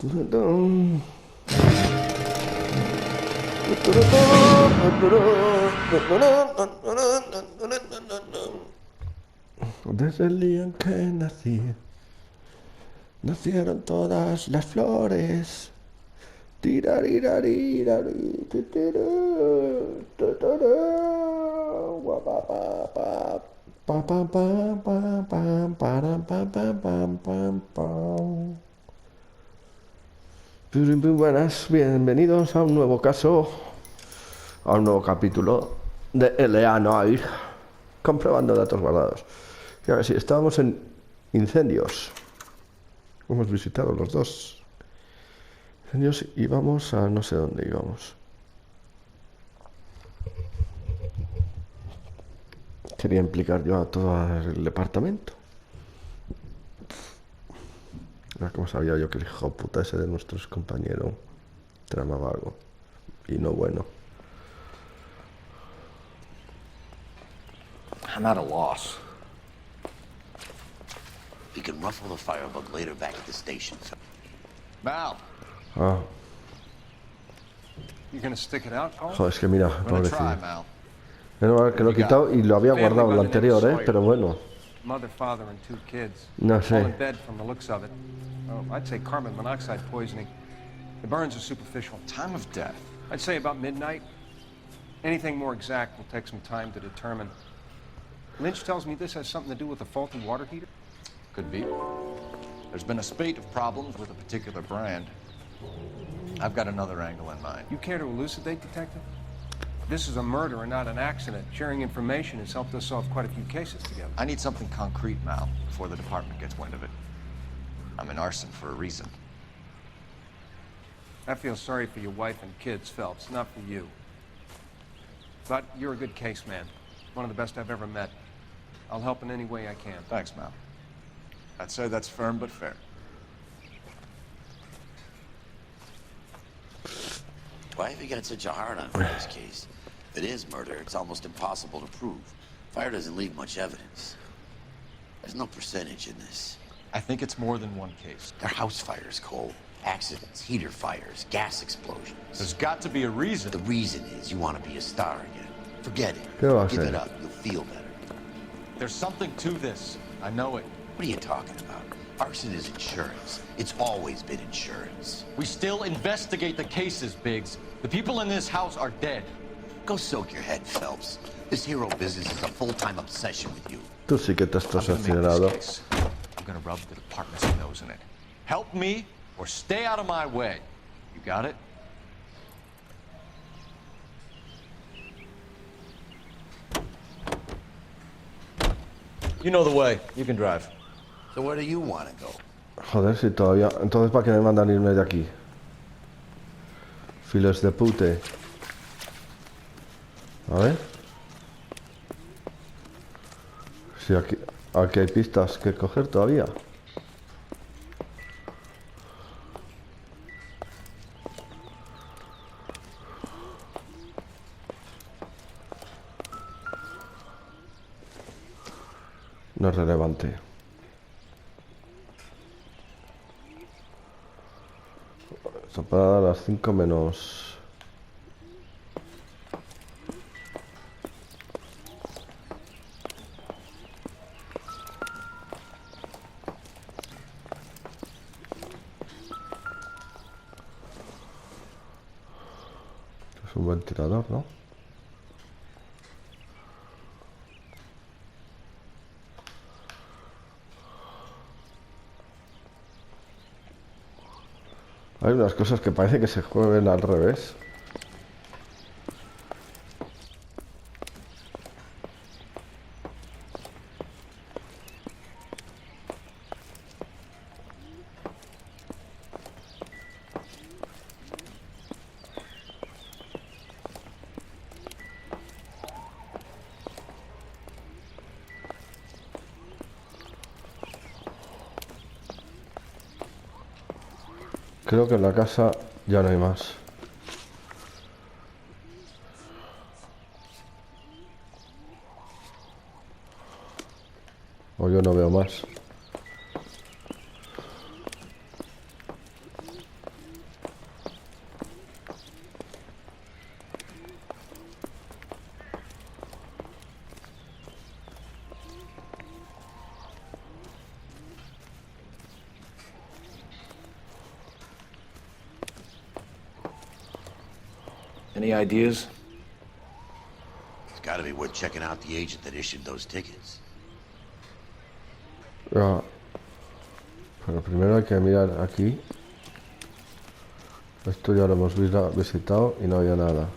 Desde el día en que nací, nacieron todas las flores. Tiraririrari, titiru, tuturu, guapapapa, pam, pam, pam, pam, pam, param, pam, pam, pam, pam, pam. Muy buenas, bienvenidos a un nuevo caso, a un nuevo capítulo de Eleanor, comprobando datos guardados. Y ahora sí, estábamos en incendios. Hemos visitado los dos incendios y vamos a no sé dónde íbamos. Quería implicar yo a todo el departamento. ¿Cómo sabía yo que el hijo puta ese de nuestros compañeros tramaba algo? Y no bueno. I'm at a loss. We can ruffle the firebug later back at the station. Mal, Ah, you gonna stick it out, Carl? joder, es que mira, I'm gonna try, pobrecillo. Mal. Menos mal que lo he quitado y lo había guardado en lo anterior, pero bueno. Mother, father, and 2 kids. No All sé. in bed from the looks of it. Oh, I'd say carbon monoxide poisoning. The burns are superficial. Time of death. I'd say about midnight. Anything more exact will take some time to determine. Lynch tells me this has something to do with a faulty water heater. Could be. There's been a spate of problems with a particular brand. I've got another angle in mind. You care to elucidate, Detective? This is a murder and not an accident. Sharing information has helped us solve quite a few cases together. I need something concrete, Mal, before the department gets wind of it. I'm in arson for a reason. I feel sorry for your wife and kids, Phelps, not for you. But you're a good case man. One of the best I've ever met. I'll help in any way I can. Thanks, Mal. I'd say that's firm but fair. Why have you got such a hard on for this case? If it is murder, it's almost impossible to prove. Fire doesn't leave much evidence. There's no percentage in this. I think it's more than one case. They're house fires, Cole. Accidents, heater fires, gas explosions. There's got to be a reason. The reason is you want to be a star again. Forget it. ¿Qué va a Give hacer? it up. You'll feel better. There's something to this. I know it. What are you talking about? Arson is insurance. It's always been insurance. We still investigate the cases, Biggs. The people in this house are dead. Go soak your head, Phelps. This hero business is a full-time obsession with you. Tú sí que te estás I'm gonna make acelerado. this case. I'm gonna rub the department's nose in it. Help me or stay out of my way. You got it? You know the way. You can drive. So where do you want to go? Joder, si todavía... Entonces, ¿para qué me mandan irme de aquí? Filos de pute. A ver. Si aquí hay pistas que coger todavía. No es relevante. Son para las 5 menos... Es un ventilador, ¿no? Hay unas cosas que parece que se jueguen al revés. Creo que en la casa ya no hay más. O yo no veo más. Any ideas? It's gotta be worth checking out the agent that issued those tickets. Ya. Pero primero hay que mirar aquí. Esto ya lo hemos visitado y no había nada.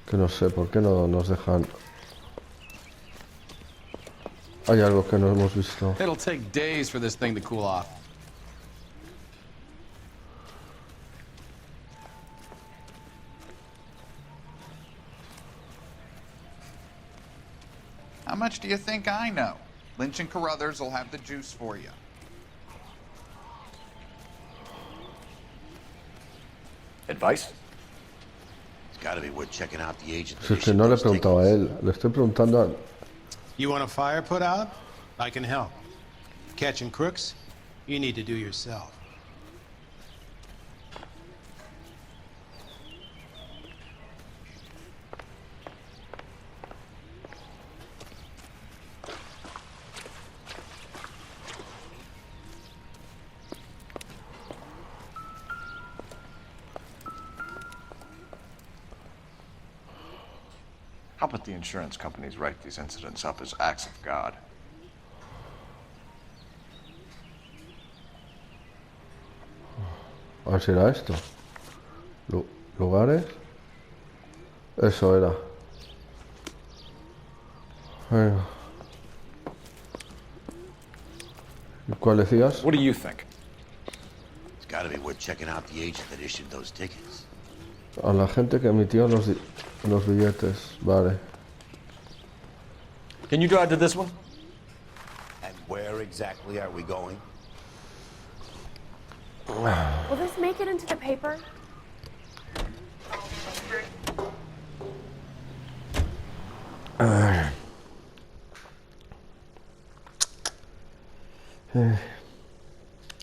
Que no sé por qué no nos dejan. Hay algo que no hemos visto. It'll take days for this thing to cool off. How much do you think I know? Lynch and Carruthers will have the juice for you. Advice? It's gotta be worth checking out the agent Si that es que issued no le he those preguntado a tickets. él, le estoy preguntando a... You want a fire put out? I can help. Catching crooks? You need to do yourself. How about the insurance companies write these incidents up as acts of God? A ver si era esto. Lugares. Eso era. Venga. ¿Y cuál decías? What do you think? It's gotta be worth checking out the agent that issued those tickets. A la gente que emitió los billetes. Vale. Can you drive to this one? And where exactly are we going? Will this make it into the paper?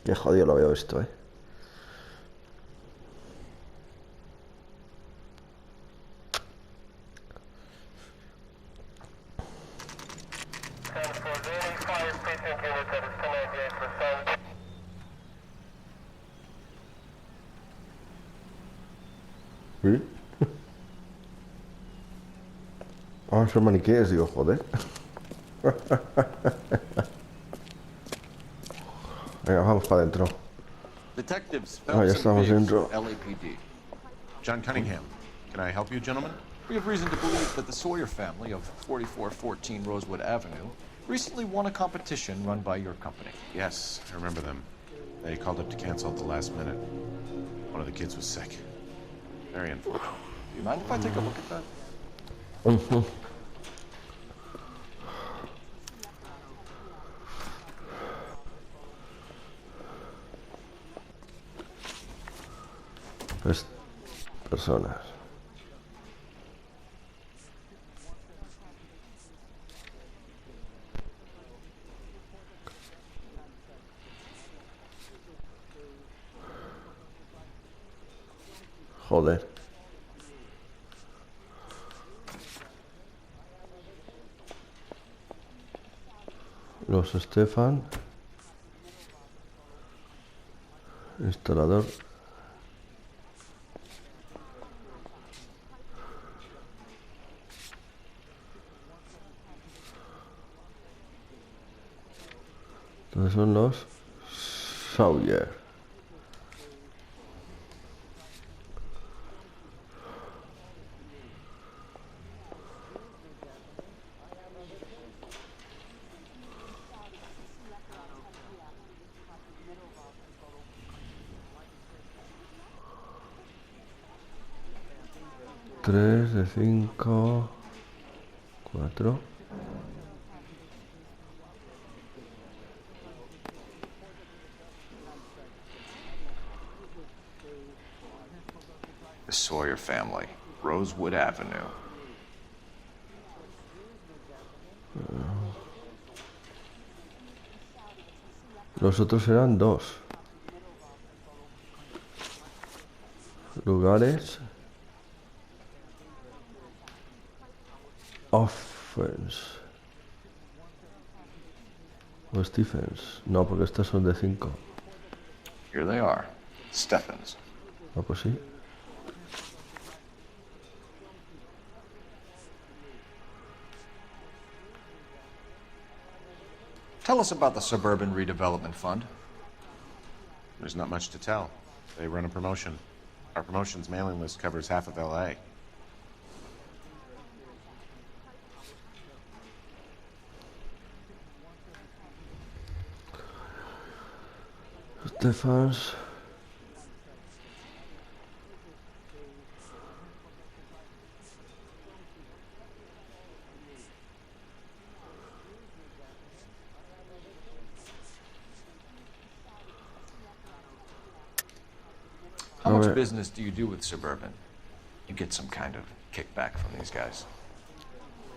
Qué jodido lo veo esto, ¿Sí? Ah, son maniquíes, digo, joder. Venga, vamos para adentro. Detectives ya Phelps estamos and Biggs, dentro. LAPD. John Cunningham. Can I help you, gentlemen? We have reason to believe that the Sawyer family of 4414 Rosewood Avenue recently won a competition run by your company. Yes, I remember them. They called up to cancel at the last minute. One of the kids was sick. Very unfortunate. Do you mind if I take a look at that? Pues, personas. Joder. Los Stefan. Instalador. Entonces son los Sawyer. Tres de 5, 4. The Sawyer family, Rosewood Avenue. Los otros eran 2. Lugares. Offense. O Stephens. No, porque estos son de 5. Here they are. Stephens. Ah, pues sí. Tell us about the Suburban Redevelopment Fund. There's not much to tell. They run a promotion. Our promotion's mailing list covers half of LA. Stephens. How much Alright. business do you do with Suburban? You get some kind of kickback from these guys.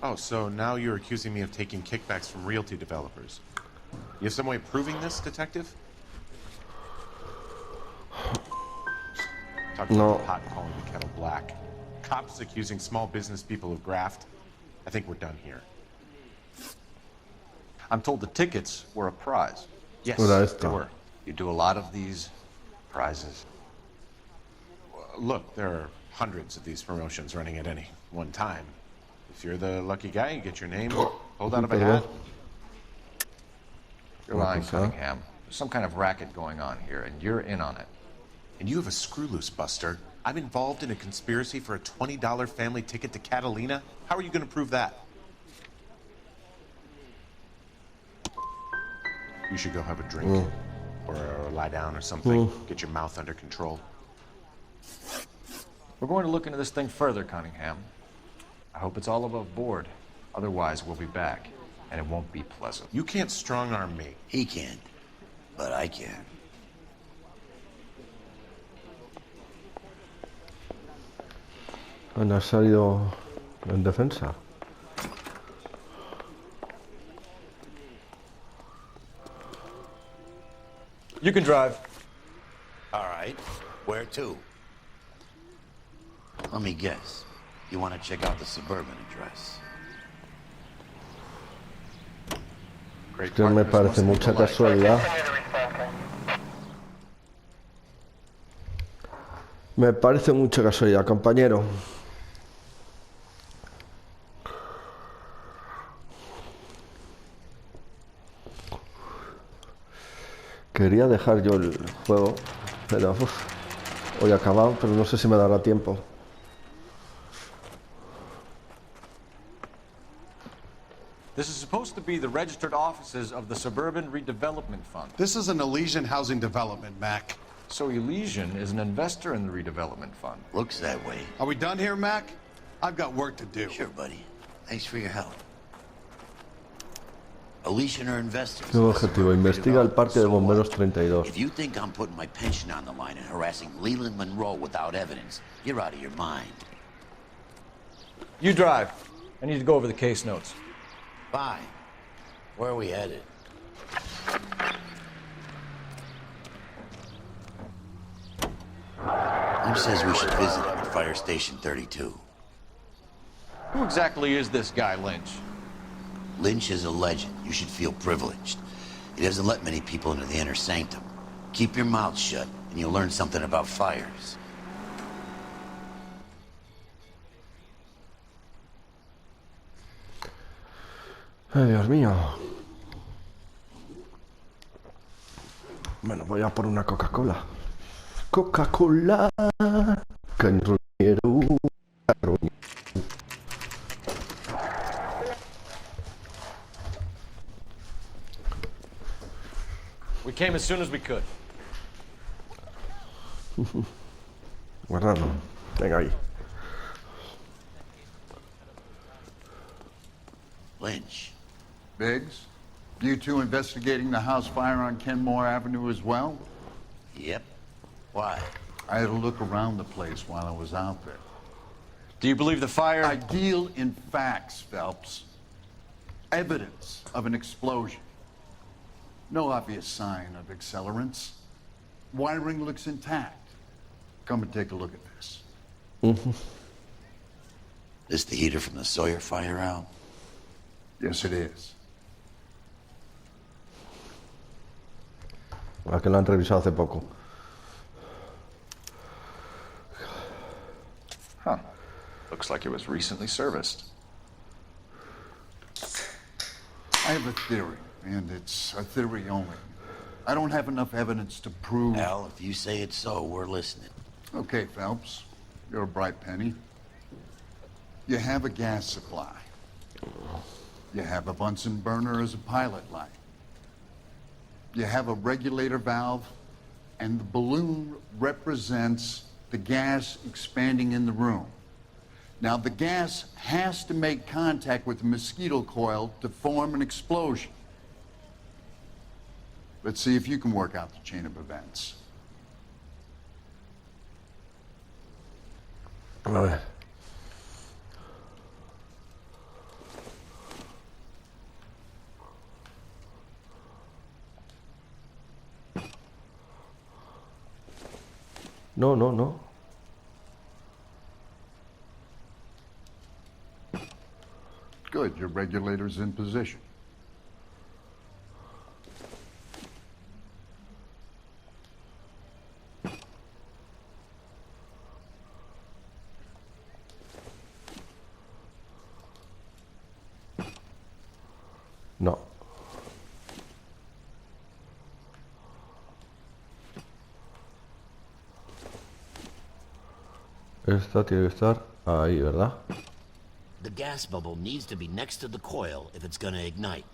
Oh, so now you're accusing me of taking kickbacks from realty developers. You have some way of proving this, detective? Talk No. about the pot calling the kettle black. Cops accusing small business people of graft. I think we're done here. I'm told the tickets were a prize. Yes, Ora they esta. were. You do a lot of these prizes. Look, there are hundreds of these promotions running at any one time. If you're the lucky guy, you get your name pulled out of a hat. You're lying, Cunningham. There's some kind of racket going on here, and you're in on it. And you have a screw loose, Buster. I'm involved in a conspiracy for a $20 family ticket to Catalina. How are you going to prove that? You should go have a drink. Or lie down or something. Get your mouth under control. We're going to look into this thing further, Cunningham. I hope it's all above board. Otherwise, we'll be back, and it won't be pleasant. You can't strong-arm me. He can't, but I can. Han salido en defensa. You can drive. All right. Where to? Let me guess. You want to check out the Suburban address? Great Que me partners parece must mucha be alike. casualidad. Me parece mucha casualidad, compañero. Quería dejar yo el juego, pero hoy he acabado, pero no sé si me dará tiempo. This is supposed to be the registered offices of the Suburban Redevelopment Fund. This is an Elysian housing development, Mac. So Elysian is an investor in the redevelopment fund. Looks that way. Are we done here, Mac? I've got work to do. Sure, buddy. Thanks for your help. Elysian are investors. Nuevo objetivo, investiga el parque de bomberos 32. If you think I'm putting my pension on the line and harassing Leland Monroe without evidence, you're out of your mind. You drive. I need to go over the case notes. Fine. Where are we headed? Lynch says we should visit him at Fire Station 32. Who exactly is this guy, Lynch? Lynch is a legend. You should feel privileged. He doesn't let many people into the inner sanctum. Keep your mouth shut, and you'll learn something about fires. Ay, Dios mío. Bueno, voy a por una Coca-Cola. Coca-Cola. Carroñero. Carroñero. We came as soon as we could. Guardado. Venga ahí. Lynch. Biggs, you two investigating the house fire on Kenmore Avenue as well? Yep. Why? I had a look around the place while I was out there. Do you believe the fire? I deal in facts, Phelps. Evidence of an explosion. No obvious sign of accelerants. Wiring looks intact. Come and take a look at this. This the heater from the Sawyer fire out? Yes, it is. La que lo han revisado hace poco. Huh. Looks like it was recently serviced. I have a theory. and it's a theory only. I don't have enough evidence to prove... Al, if you say it's so, we're listening. Okay, Phelps. You're a bright penny. You have a gas supply. You have a Bunsen burner as a pilot light. You have a regulator valve, and the balloon represents the gas expanding in the room. Now, the gas has to make contact with the mosquito coil to form an explosion. Let's see if you can work out the chain of events. A ver. No, no, no. Good, your regulator's in position. No. Esta tiene que estar ahí, ¿verdad? The gas bubble needs to be next to the coil if it's gonna ignite.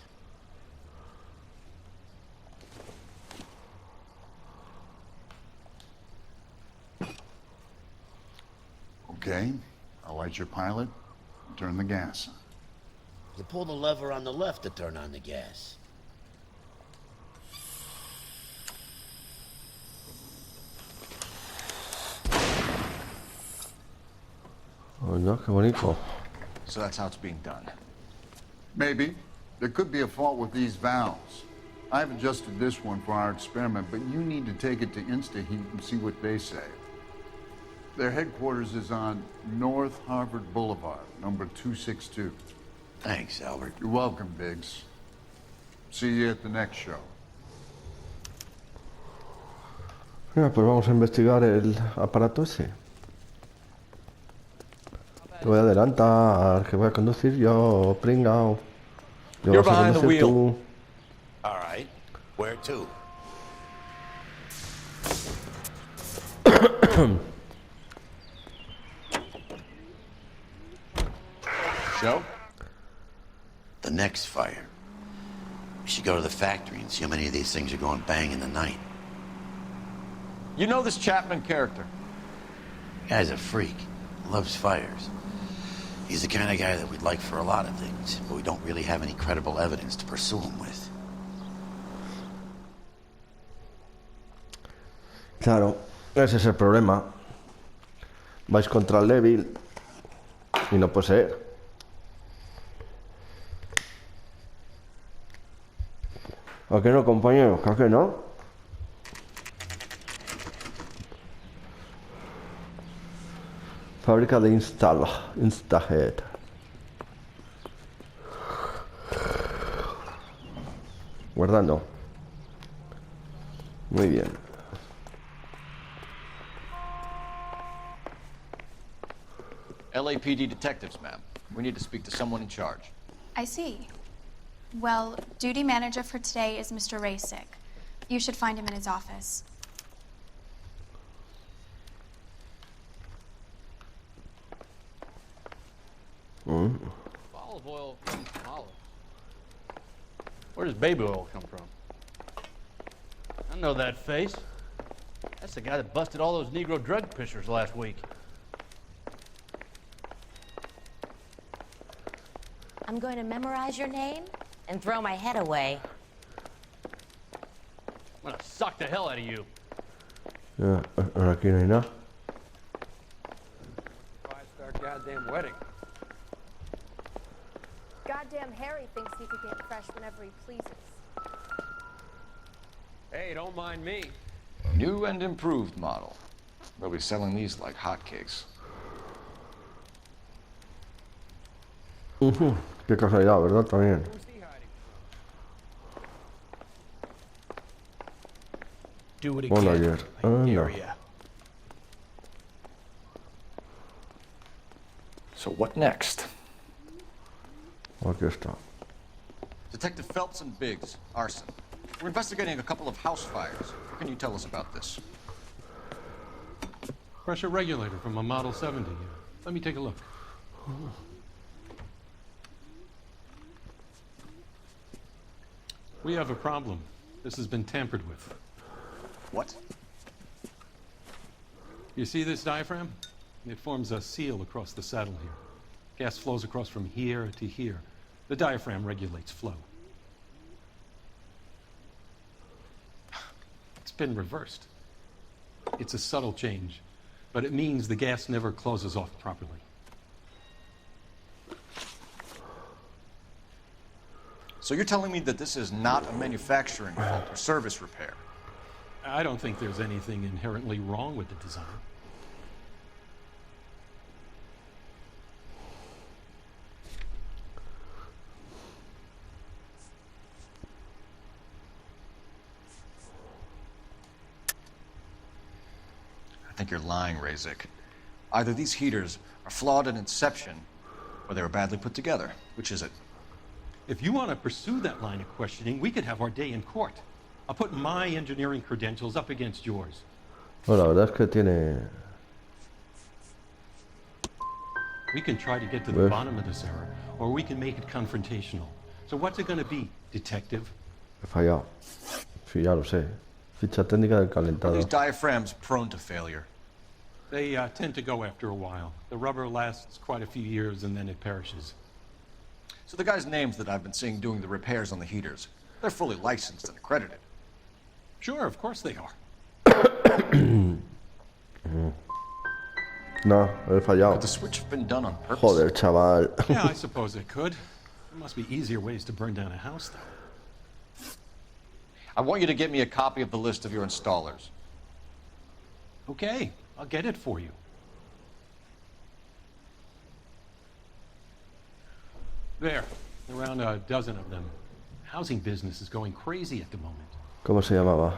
Okay, I'll light your pilot and turn the gas on. You pull the lever on the left to turn on the gas. Oh, no, qué bonito. So that's how it's being done. Maybe. There could be a fault with these valves. I've adjusted this one for our experiment, but you need to take it to InstaHeat and see what they say. Their headquarters is on North Harvard Boulevard, number 262. Thanks, Albert. You're welcome, Biggs. See you at the next show. Mira, pues vamos a investigar el aparato ese. Te voy a adelantar, que voy a conducir yo, pringao. You're behind the wheel. Tú. All right. Where to? Show? The next fire. We should go to the factory and see how many of these things are going bang in the night. You know this Chapman character? Guy's a freak. Loves fires. He's the kind of guy that we'd like for a lot of things, but we don't really have any credible evidence to pursue him with. Claro, ese es el problema. Vais contra el débil y no puede ser. ¿A qué no, compañero? ¿A qué no? Fábrica de Instahead. Guardando. Muy bien. LAPD detectives, ma'am. We need to speak to someone in charge. I see. Well, duty manager for today is Mr. Rasick. You should find him in his office. Olive oil comes from olives. Where does baby oil come from? I know that face. That's the guy that busted all those Negro drug pushers last week. I'm going to memorize your name and throw my head away. I'm gonna suck the hell out of you. Ya, ahora aquí no hay nada. Five-star goddamn wedding. Goddamn Harry thinks he could get fresh whenever he pleases. Hey, don't mind me. New and improved model. They'll be selling these like hotcakes. Qué casualidad, ¿verdad? También. Do it Bueno, again. ayer. I dare Anda. ya. So what next? Aquí está. To Detective Phelps and Biggs, arson. We're investigating a couple of house fires. What can you tell us about this? Pressure regulator from a Model 70. Let me take a look. We have a problem. This has been tampered with. What? You see this diaphragm? It forms a seal across the saddle here. Gas flows across from here to here. The diaphragm regulates flow. It's been reversed. It's a subtle change, but it means the gas never closes off properly. So you're telling me that this is not a manufacturing fault or service repair? I don't think there's anything inherently wrong with the design. I think you're lying, Razik. Either these heaters are flawed at inception, or they were badly put together. Which is it? If you want to pursue that line of questioning, we could have our day in court. I'll put my engineering credentials up against yours. Bueno, la verdad es que tiene... We can try to get to the bottom of this error, or we can make it confrontational. So what's it going to be, detective? He fallado. Sí, ya lo sé. Ficha técnica del Are these calentador. diaphragms prone to failure? They tend to go after a while. The rubber lasts quite a few years and then it perishes. So the guys' names that I've been seeing doing the repairs on the heaters, they're fully licensed and accredited. Sure, of course they are. No, he fallado. Could the switch have been done on purpose? Joder, chaval. Yeah, I suppose it could. There must be easier ways to burn down a house, though. I want you to get me a copy of the list of your installers. Okay, I'll get it for you. There, around a dozen of them. Housing business is going crazy at the moment. ¿Cómo se llamaba?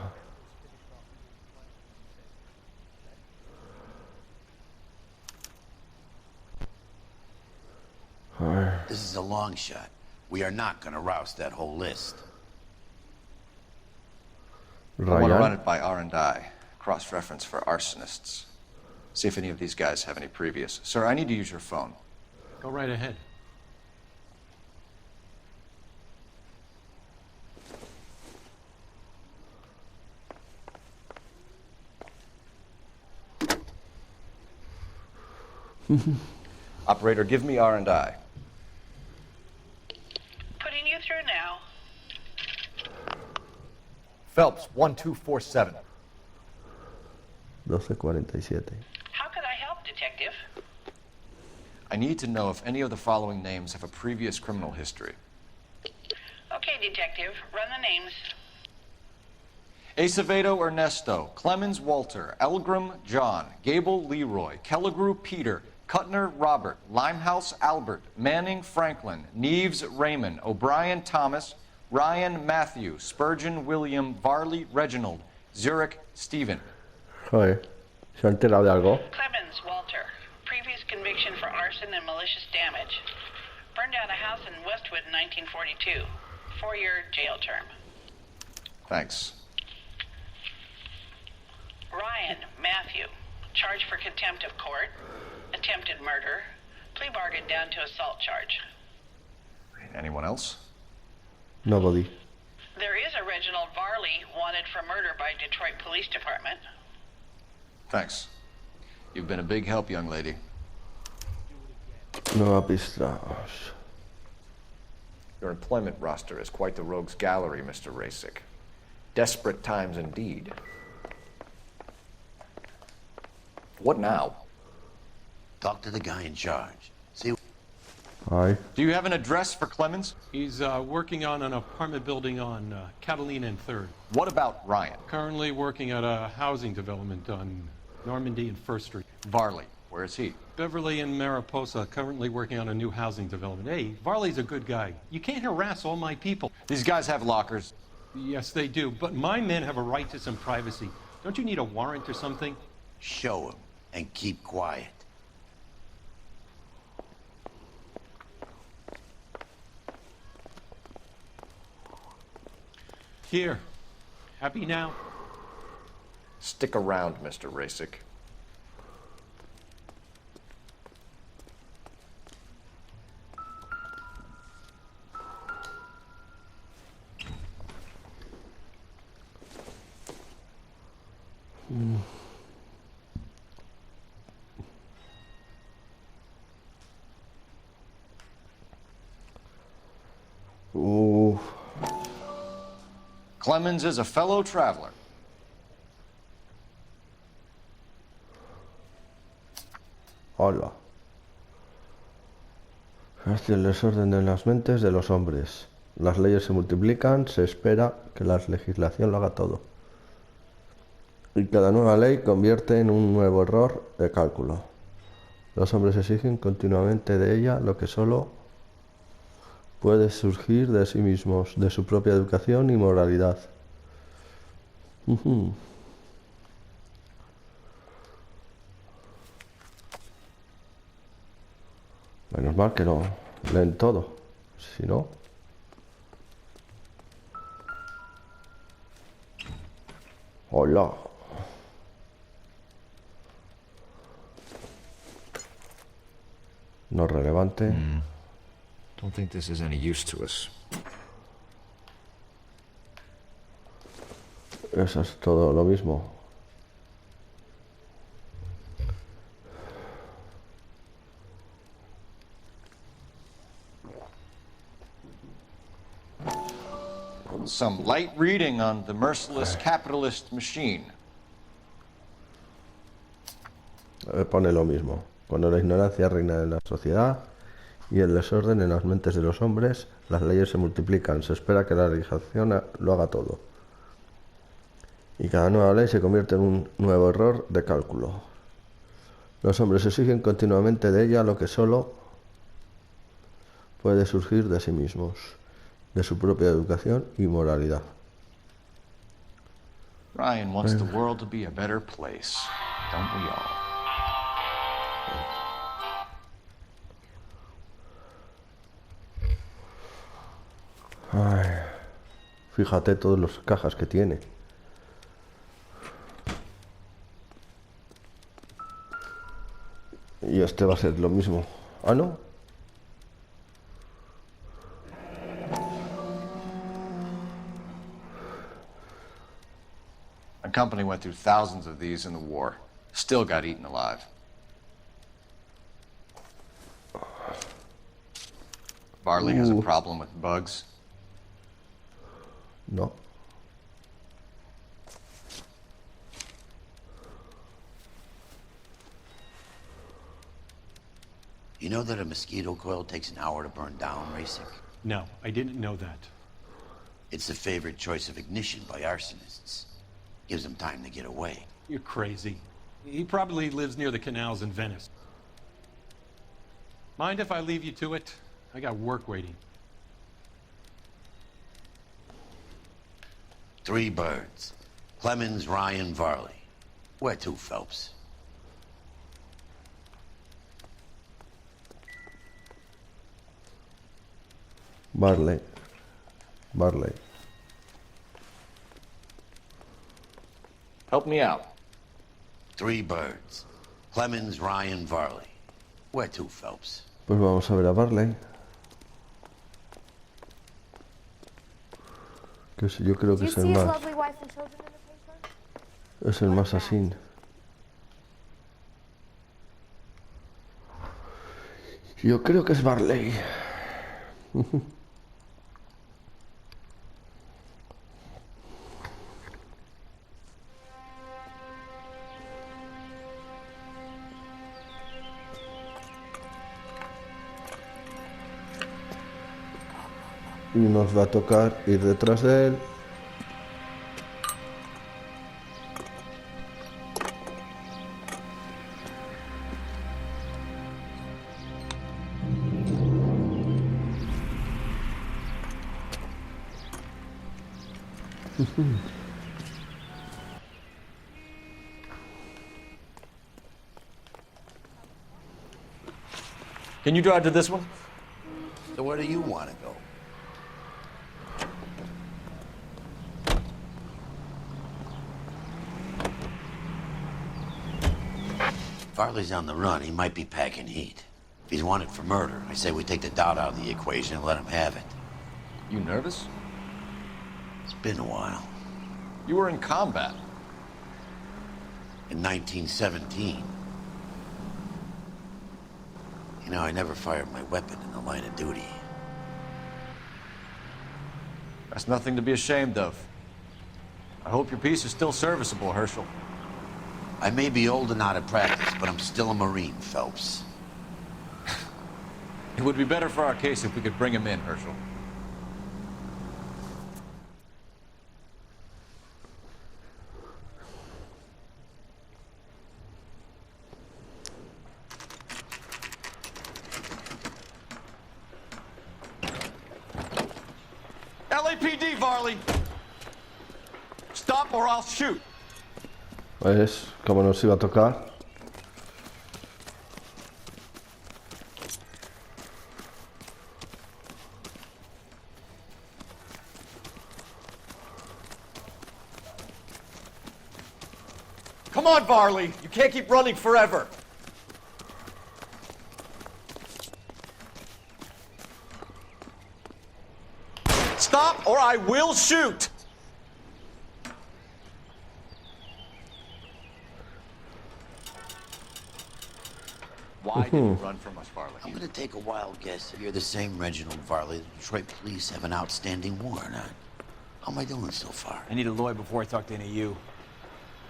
A ver. This is a long shot. We are not going to roust that whole list. I want to run Ryan. it by R&I, cross-reference for arsonists. See if any of these guys have any previous. Sir, I need to use your phone. Go right ahead. Operator, give me R&I. Putting you through now. Phelps, 1247. 12:47. How could I help, Detective? I need to know if any of the following names have a previous criminal history. Okay, Detective, run the names. Acevedo Ernesto, Clemens Walter, Elgram John, Gable Leroy, Kelligrew Peter, Kuttner Robert, Limehouse Albert, Manning Franklin, Neves Raymond, O'Brien Thomas, Ryan Matthew, Spurgeon William, Varley Reginald, Zurich Stephen. Joder, ¿se ha enterado de algo? Clemens Walter, previous conviction for arson and malicious damage. Burned down a house in Westwood in 1942. 4-year jail term. Thanks. Ryan Matthew, charged for contempt of court, attempted murder, plea bargain down to assault charge. Anyone else? Nobody. There is a Reginald Varley wanted for murder by Detroit Police Department. Thanks. You've been a big help, young lady. Nueva pista. Your employment roster is quite the rogues gallery, Mr. Racick. Desperate times indeed. What now? Talk to the guy in charge. See. Aye. Do you have an address for Clemens? He's working on an apartment building on Catalina and 3rd. What about Ryan? Currently working at a housing development on Normandy and 1st Street. Varley, where is he? Beverly and Mariposa, currently working on a new housing development. Hey, Varley's a good guy. You can't harass all my people. These guys have lockers. Yes, they do, but my men have a right to some privacy. Don't you need a warrant or something? Show him and keep quiet. Here. Happy now? Stick around, Mr. Rasic. Clemens is a fellow traveler. Hola. Hacia el desorden en las mentes de los hombres. Las leyes se multiplican, se espera que la legislación lo haga todo. Y cada nueva ley convierte en un nuevo error de cálculo. Los hombres exigen continuamente de ella lo que solo puede surgir de sí mismos, de su propia educación y moralidad. Menos mal que no leen todo, si no... Hola. No relevante. Don't think this is any use to us. Eso es todo lo mismo. Some light reading on the merciless capitalist machine. Pone lo mismo. Cuando la ignorancia reina en la sociedad y el desorden en las mentes de los hombres, las leyes se multiplican. Se espera que la legislación lo haga todo. Y cada nueva ley se convierte en un nuevo error de cálculo. Los hombres exigen continuamente de ella lo que solo puede surgir de sí mismos, de su propia educación y moralidad. Ryan wants the world to be a better place, don't we all? Ay, fíjate todas las cajas que tiene. Y este va a ser lo mismo. ¿Ah, no? My company went through thousands of these in the war. Still got eaten alive. Varley has a problem with bugs. No. You know that a mosquito coil takes an hour to burn down, Rasic? No, I didn't know that. It's the favorite choice of ignition by arsonists. Gives them time to get away. You're crazy. He probably lives near the canals in Venice. Mind if I leave you to it? I got work waiting. 3 birds. Clemens, Ryan, Varley. Where to, Phelps? Varley. 'Help me out. 3 birds. Clemens, Ryan, Varley. Where to, Phelps? Pues vamos a ver a Varley. Que yo creo que es el más... Es el más así. Yo creo que es Varley. Y nos va a tocar ir detrás de él. Can you drive to this one? So where do you want to go? Farley's on the run. He might be packing heat. If he's wanted for murder, I say we take the doubt out of the equation and let him have it. You nervous? It's been a while. You were in combat. In 1917. You know, I never fired my weapon in the line of duty. That's nothing to be ashamed of. I hope your piece is still serviceable, Herschel. I may be old and out of practice, but I'm still a Marine, Phelps. It would be better for our case if we could bring him in, Herschel. LAPD, Varley! Stop or I'll shoot! ¿Ves cómo nos iba a tocar? Come on, Varley! You can't keep running forever! Stop or I will shoot! Why did you run from us, Varley? I'm gonna take a wild guess that you're the same Reginald Varley the Detroit police have an outstanding warrant on. How am I doing so far? I need a lawyer before I talk to any of you.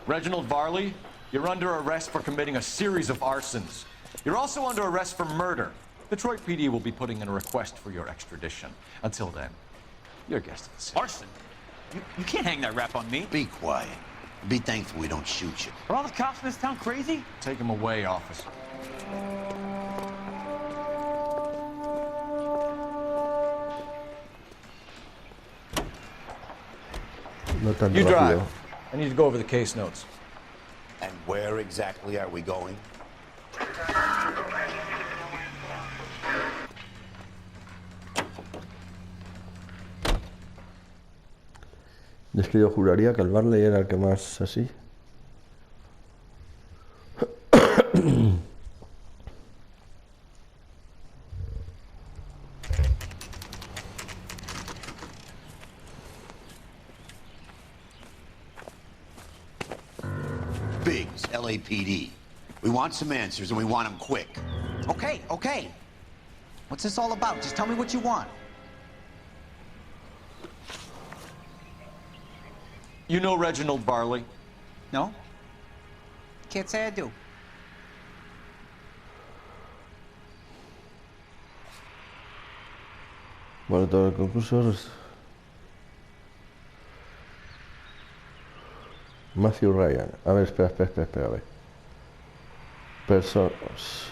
Reginald Varley, you're under arrest for committing a series of arsons. You're also under arrest for murder. Detroit PD will be putting in a request for your extradition. Until then, your guest is Arson? You can't hang that rap on me. Be quiet. Be thankful we don't shoot you. Are all the cops in this town crazy? Take him away, officer. No tan You rápido. drive. I need to go over the case notes. And where exactly are we going? Y es que yo juraría que el Varley era el que más así. Biggs, LAPD. We want some answers and we want them quick. Okay, okay. What's this all about? Just tell me what you want. You know Reginald Varley? No? Can't say I do. Bueno, todo el concurso es... Matthew Ryan. A ver, espera, a ver. Personas.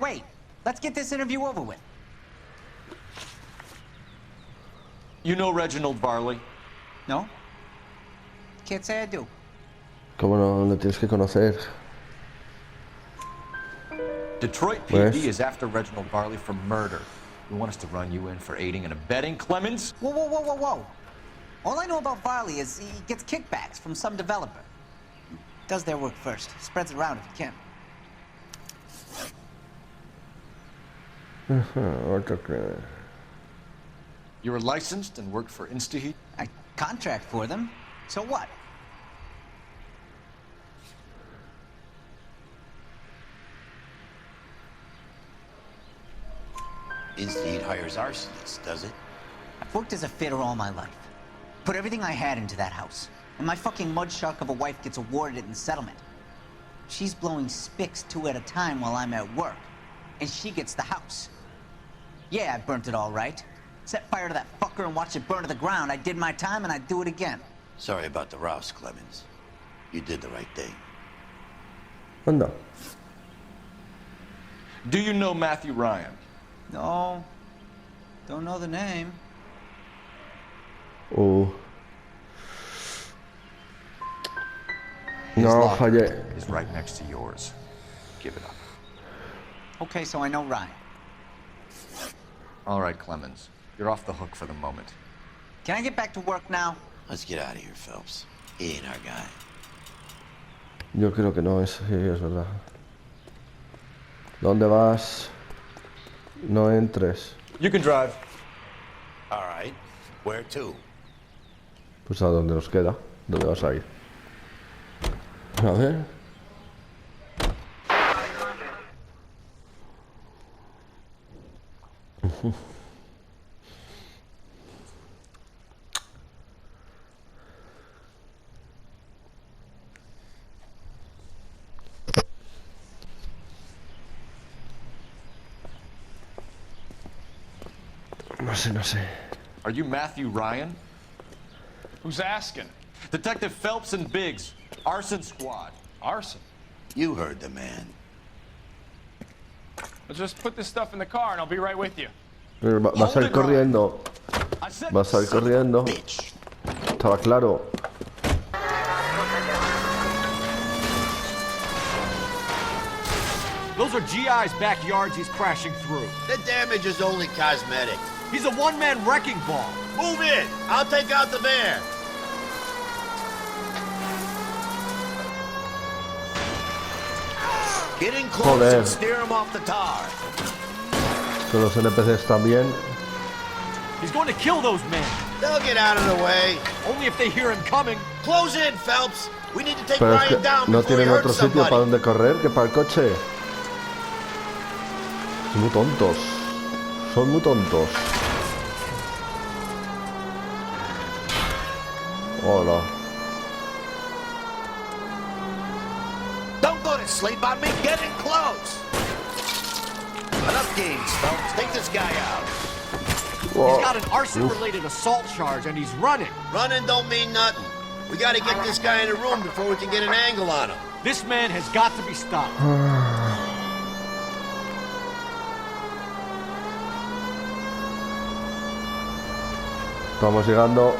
Wait. Let's get this interview over with. You know Reginald Varley? No? Can't say I do. ¿Cómo no lo tienes que conocer? Detroit PD is after Reginald Varley for murder. You want us to run you in for aiding and abetting Clemens? Whoa. All I know about Varley is he gets kickbacks from some developer. Does their work first. Spreads it around if he can. You were licensed and worked for InstaHeat? I contract for them. So what? InstaHeat hires arsonists, does it? I've worked as a fitter all my life. Put everything I had into that house. And my fucking mud shark of a wife gets awarded it in settlement. She's blowing spics 2 at a time while I'm at work. And she gets the house. Yeah, I burnt it all right. Set fire to that fucker and watched it burn to the ground. I did my time and I'd do it again. Sorry about the rouse, Clemens. You did the right thing. Anda. Do you know Matthew Ryan? No. Don't know the name. Oh. His No, locker fallé. is right next to yours. Give it up. Okay, so I know Ryan. All right, Clemens. You're off the hook for the moment. Can I get back to work now? Let's get out of here, Phelps. He ain't our guy. Yo creo que no es, sí, es verdad. ¿Dónde vas? No entres. You can drive. All right. Where to? Pues a dónde nos queda. ¿Dónde vas a ir? A ver. No sé. Are you Matthew Ryan? Who's asking? Detective Phelps and Biggs. Arson Squad. Arson? You heard the man. Let's just put this stuff in the car and I'll be right with you. Vas a ir corriendo. Vas a ir corriendo. Estaba claro. Those are GI's backyards he's crashing through. The damage is only cosmetic. He's a one-man wrecking ball. Move in. I'll take out the van. Get in close Joder. and steer him off the tar. Son los NPCs también. He's going to kill those men. They'll get out of the way. Only if they hear him coming. Close in, Phelps. We need to take Pero es Ryan que down no before he tienen hurts otro sitio somebody. para donde correr que para el coche. Son muy tontos. Son muy tontos. Hola. Don't go to sleep on me. Get in close. Enough games, Phelps. Take this guy out. Whoa. He's got an arson-related assault charge and he's running. Running don't mean nothing. We gotta get this guy in a room before we can get an angle on him. This man has got to be stopped. Estamos llegando.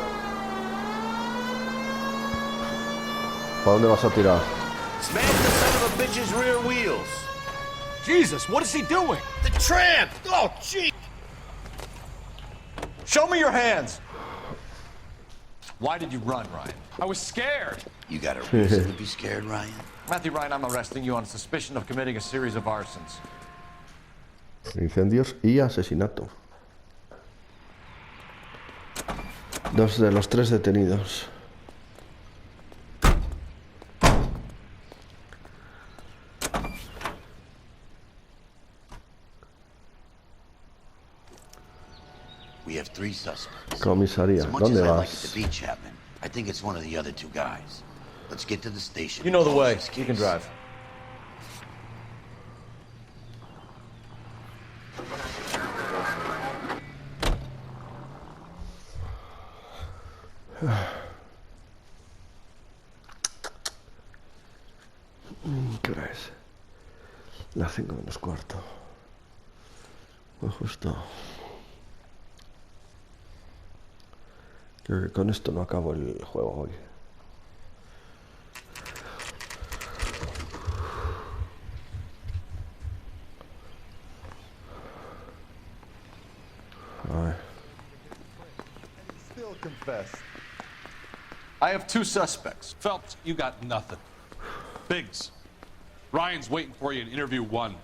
¿Para dónde vas a tirar? Smash the son of a bitch's rear wheels. Jesus, what is he doing? The tramp! Oh, gee! Show me your hands. Why did you run, Ryan? I was scared. You got a reason to be scared, Ryan? Matthew Ryan, I'm arresting you on suspicion of committing a series of arsons. Incendios y asesinato. 2 de los 3 detenidos. We have 3 suspects. Comisaría, As much ¿dónde as I like it vas? to be Chapman, I think it's one of the other 2 guys. Let's get to the station. You know the and close way. this You can case. drive. ¿Qué hora es? Las 5 menos cuarto. Pues justo. Creo que con esto no acabo el juego hoy. A ver. Still confessed. I have 2 suspects. Phelps, you got nothing. Biggs, Ryan's waiting for you in interview 1.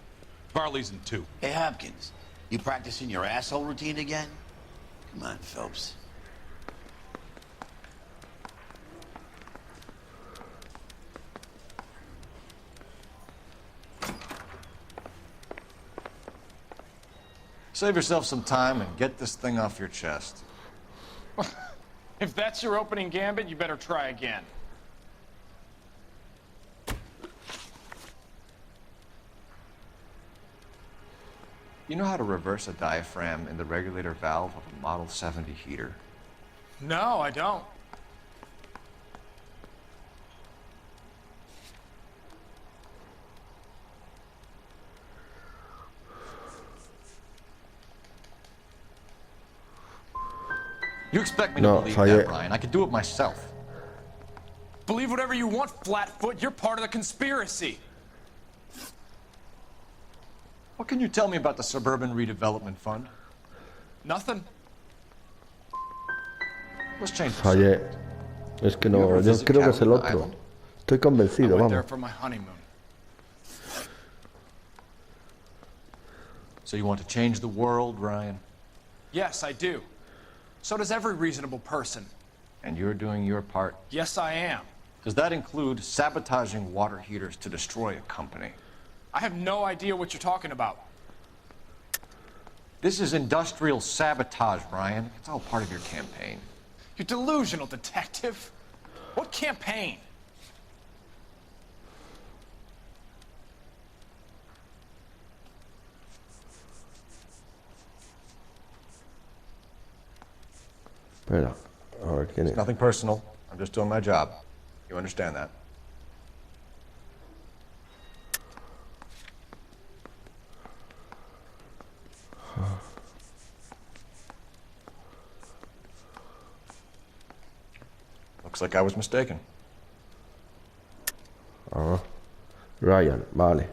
Varley's in 2. Hey, Hopkins, you practicing your asshole routine again? Come on, Phelps. Save yourself some time and get this thing off your chest. If that's your opening gambit, you better try again. You know how to reverse a diaphragm in the regulator valve of a Model 70 heater? No, I don't. You expect me No, to believe fallé. that, Ryan? I could do it myself. Believe whatever you want, Flatfoot. You're part of the conspiracy. What can you tell me about the Suburban Redevelopment Fund? Nothing. Let's change the Fallé. Es que no, yo creo que es el otro. Estoy convencido, I went there vamos. for my honeymoon. So you want to change the world, Ryan? Yes, I do. So does every reasonable person. And you're doing your part? Yes, I am. Does that include sabotaging water heaters to destroy a company? I have no idea what you're talking about. This is industrial sabotage, Ryan. It's all part of your campaign. You're delusional, detective. What campaign? Espera, a ver quién es. It's nothing personal. I'm just doing my job. You understand that? Looks like I was mistaken. Ah, Ryan, vale.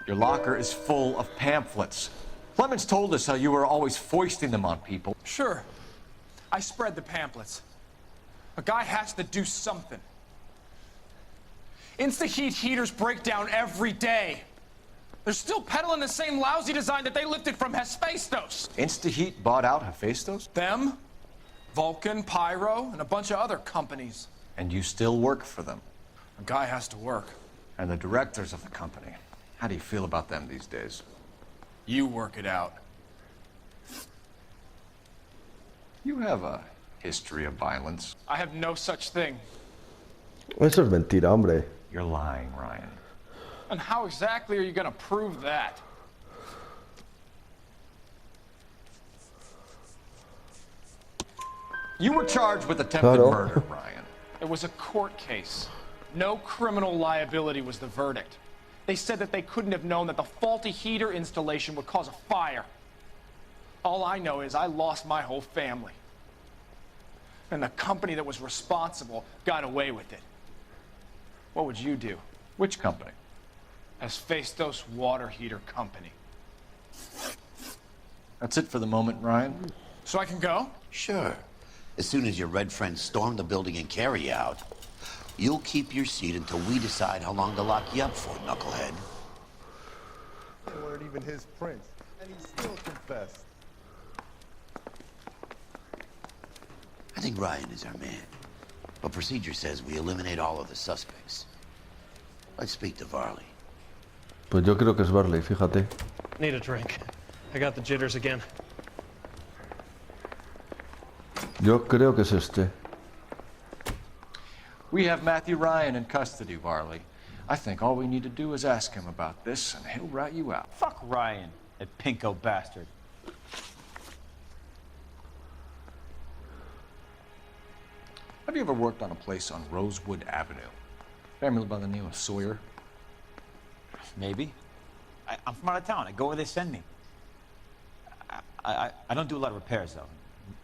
Your locker is full of pamphlets. Clemens told us how you were always foisting them on people. Sure. I spread the pamphlets. A guy has to do something. Insta-heat heaters break down every day. They're still peddling the same lousy design that they lifted from Hephaestus. Insta-heat bought out Hephaestus? Them, Vulcan, Pyro, and a bunch of other companies. And you still work for them. A guy has to work. And the directors of the company. How do you feel about them these days? You work it out. You have a history of violence. I have no such thing. Eso es mentira, hombre. You're lying, Ryan. And how exactly are you gonna prove that? You were charged with attempted murder, Ryan. It was a court case. No criminal liability was the verdict. They said that they couldn't have known that the faulty heater installation would cause a fire. All I know is I lost my whole family. And the company that was responsible got away with it. What would you do? Which company? Hephaestus Water Heater Company. That's it for the moment, Ryan. So I can go? Sure. As soon as your red friends storm the building and carry out, you'll keep your seat until we decide how long to lock you up for, knucklehead. They weren't even his prints, and he still confessed. I think Ryan is our man. But procedure says we eliminate all of the suspects. Let's speak to Varley. Pues yo creo que es Varley, fíjate. Need a drink. I got the jitters again. Yo creo que es este. We have Matthew Ryan in custody, Varley. I think all we need to do is ask him about this, and he'll rat you out. Fuck Ryan, that pinko bastard. Have you ever worked on a place on Rosewood Avenue? Family by the name of Sawyer? Maybe. I'm from out of town. I go where they send me. I don't do a lot of repairs, though.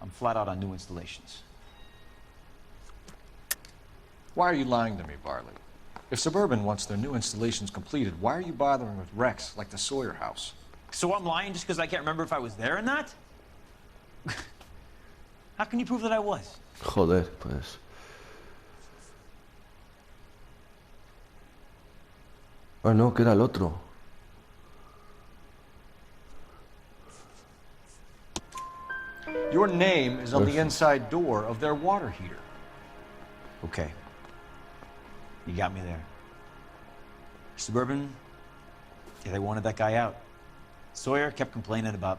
I'm flat out on new installations. Why are you lying to me, Varley? If Suburban wants their new installations completed, why are you bothering with wrecks like the Sawyer house? So I'm lying just because I can't remember if I was there or not? How can you prove that I was? Joder, pues. Ah, no, que era el otro. Your name is on the inside door of their water heater. Okay. You got me there. Suburban, yeah, they wanted that guy out. Sawyer kept complaining about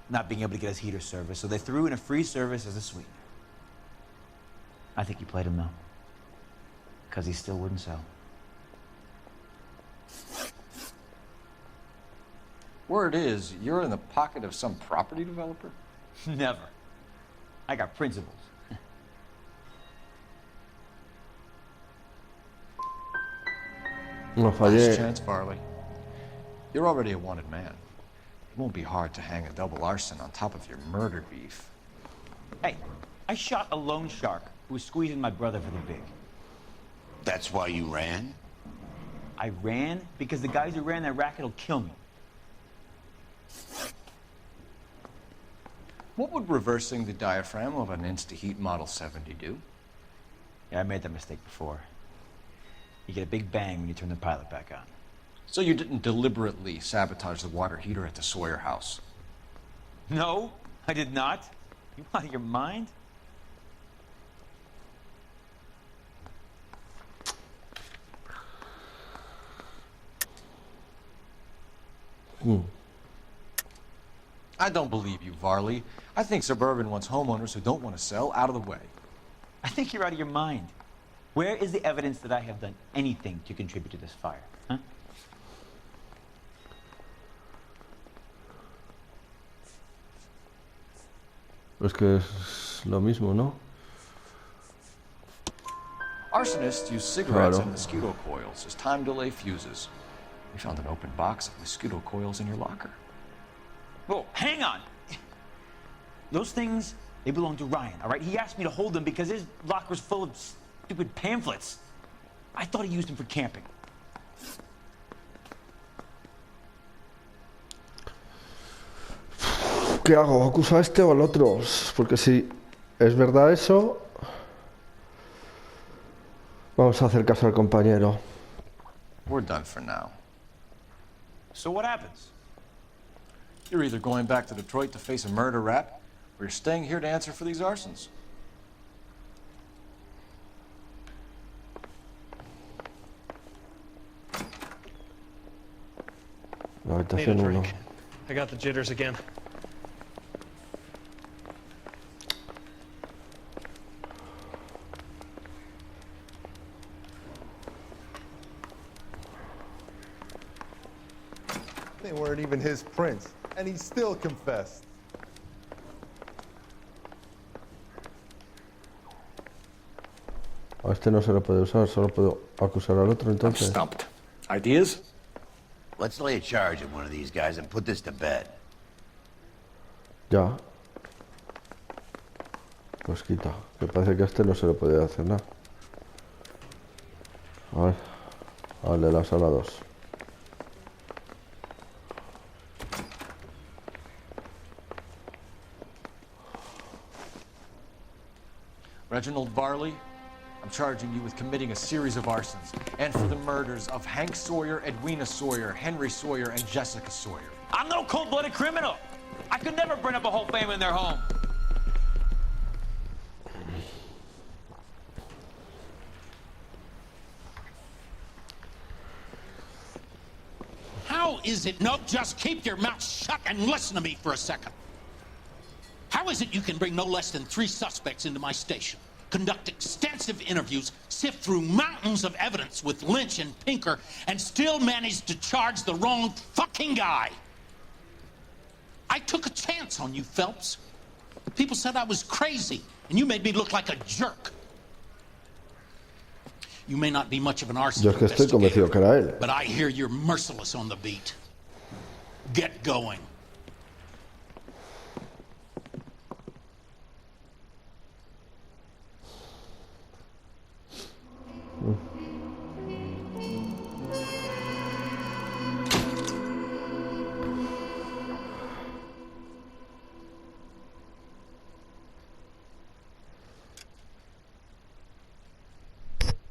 not being able to get his heater service, so they threw in a free service as a sweetener. I think he played him, though. Because he still wouldn't sell. Word is, you're in the pocket of some property developer? Never. I got principles. No fallé. Last chance, Varley. You're already a wanted man. It won't be hard to hang a double arson on top of your murder beef. Hey, I shot a loan shark who was squeezing my brother for the big. That's why you ran? I ran because the guys who ran that racket will kill me. What would reversing the diaphragm of an Instaheat Model 70 do? Yeah, I made that mistake before. You get a big bang when you turn the pilot back on. So you didn't deliberately sabotage the water heater at the Sawyer house? No, I did not. You out of your mind? I don't believe you, Varley. I think Suburban wants homeowners who don't want to sell out of the way. I think you're out of your mind. Where is the evidence that I have done anything to contribute to this fire? Huh? Es que es lo mismo, ¿no? Arsonists use cigarettes Claro. and mosquito coils as time delay fuses. We found an open box of mosquito coils in your locker. Whoa, hang on. Those things, they belong to Ryan, all right? He asked me to hold them because his locker's full of stupid pamphlets. I thought he used them for camping. ¿Qué hago? ¿Acuso a este o al otro? Porque si es verdad eso, vamos a hacer caso al compañero. We're done for now. So what happens? You're either going back to Detroit to face a murder rap, or you're staying here to answer for these arsons. La Need a habitación 1. drink. I got the jitters again. They weren't even his prints, and he still confessed. A este no se lo puede usar, solo puedo acusar al otro entonces. Stumped. Ideas? Let's lay a charge at one of these guys and put this to bed. Ya. Pues quita. Me parece que a este no se le puede hacer nada. A ver. Al de la sala 2. Reginald Varley, I'm charging you with committing a series of arsons and for the murders of Hank Sawyer, Edwina Sawyer, Henry Sawyer, and Jessica Sawyer. I'm no cold-blooded criminal. I could never burn up a whole family in their home. How is it? No, just keep your mouth shut and listen to me for a second. How is it you can bring no less than 3 suspects into my station, conduct extensive interviews, sift through mountains of evidence with Lynch and Pinker, and still manage to charge the wrong fucking guy? I took a chance on you, Phelps. People said I was crazy, and you made me look like a jerk. You may not be much of an arson Yo es que estoy convencido que era él. but I hear you're merciless on the beat. Get going.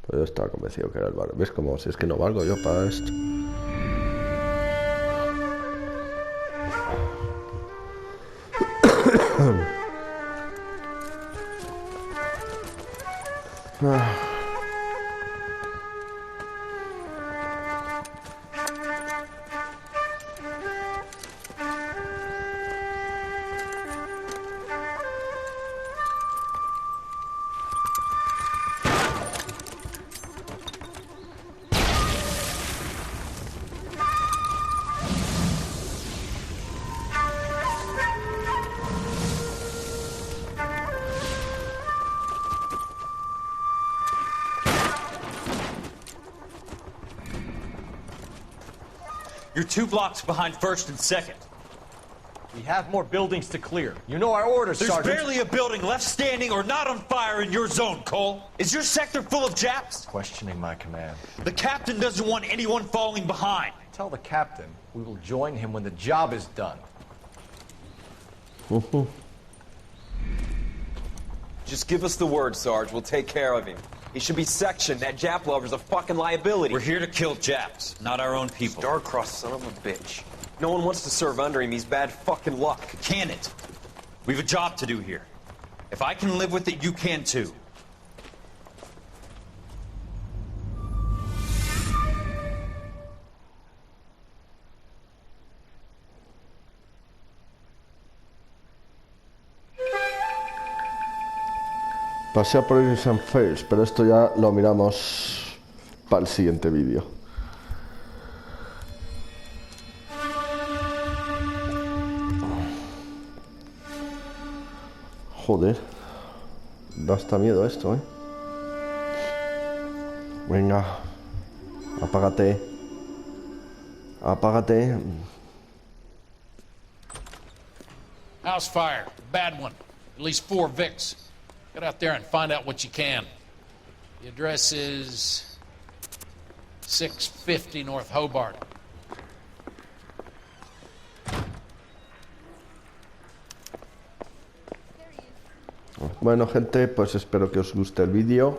Pues yo estaba convencido que era el Varley. ¿Ves cómo? Si es que no valgo yo para esto. Ah. You're 2 blocks behind 1st and 2nd. We have more buildings to clear. You know our orders, There's Sergeant. barely a building left standing or not on fire in your zone, Cole. Is your sector full of Japs? Questioning my command. The captain doesn't want anyone falling behind. Tell the captain we will join him when the job is done. Just give us the word, Sarge. We'll take care of him. He should be sectioned. That Jap lover's a fucking liability. We're here to kill Japs, not our own people. Starcross son of a bitch. No one wants to serve under him. He's bad fucking luck. Can it? We have a job to do here. If I can live with it, you can too. Pasea por Innocent Falls, pero esto ya lo miramos para el siguiente vídeo. Joder, da hasta miedo esto, ¿eh? Venga, apágate. Apágate. House fire. Bad one. At least 4 Vicks. Get out there and find out what you can. The address is 650 North Hobart. Bueno, gente, pues espero que os guste el vídeo.